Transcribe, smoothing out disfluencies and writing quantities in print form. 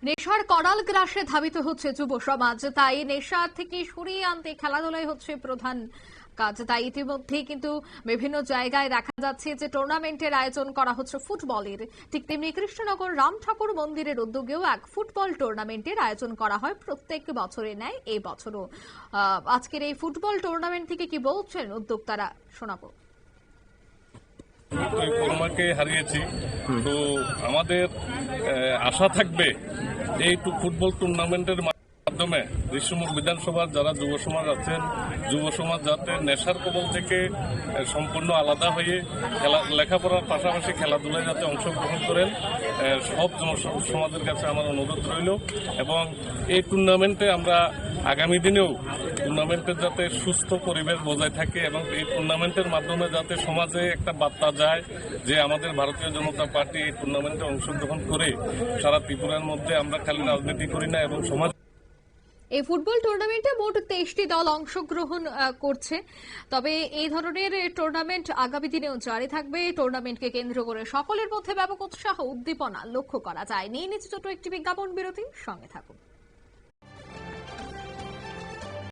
নেশার করাল গ্রাসে ধাবিত হচ্ছে যুব সমাজ, তাই নেশা থেকে সরিয়ে আনতে খেলাধুলাই হচ্ছে প্রধান কাজ। তাই ইতিমধ্যে কিন্তু বিভিন্ন জায়গায় দেখা যাচ্ছে যে টুর্নামেন্টের আয়োজন করা হচ্ছে ফুটবলের। ঠিক তেমনি কৃষ্ণনগর রাম ঠাকুর মন্দিরের উদ্যোগেও এক ফুটবল টুর্নামেন্টের আয়োজন করা হয় প্রত্যেক বছরে ন্যায় এই বছরও। আজকের এই ফুটবল টুর্নামেন্ট থেকে কি বলছেন উদ্যোক্তারা, শোনাবো। করোনাকে হারিয়েছি, তো আমাদের আশা থাকবে এই ফুটবল টুর্নামেন্টের মাধ্যমে ঋষিমুখ বিধানসভার যারা যুব সমাজ আছেন, যুব সমাজ যাতে নেশার কবল থেকে সম্পূর্ণ আলাদা হয়ে লেখাপড়ার পাশাপাশি খেলাধুলায় যাতে অংশগ্রহণ করেন, সব সমাজের কাছে আমার অনুরোধ রইল। এবং এই টুর্নামেন্টে আমরা আগামী দিনেও টুর্নামেন্টের যাতে সুস্থ পরিবেশ বজায় থাকে এবং এই টুর্নামেন্টের মাধ্যমে যাতে সমাজে একটা বার্তা যায় যে আমাদের ভারতীয় জনতা পার্টি এই টুর্নামেন্টে অংশগ্রহণ করে সারা ত্রিপুরার মধ্যে আমরা খালি রাজনীতি করি না এবং সমাজ। এই ফুটবল টুর্নামেন্টে মোট 23টি দল অংশগ্রহণ করছে। তবে এই ধরনের টুর্নামেন্ট আগামী দিনেও জারি থাকবে। টুর্নামেন্টকে কেন্দ্র করে সকলের মধ্যে ব্যাপক উৎসাহ উদ্দীপনা লক্ষ্য করা যায়। নিয়ে নিচ্ছে ছোট একটি বিজ্ঞাপন বিরতি, সঙ্গে থাকুন।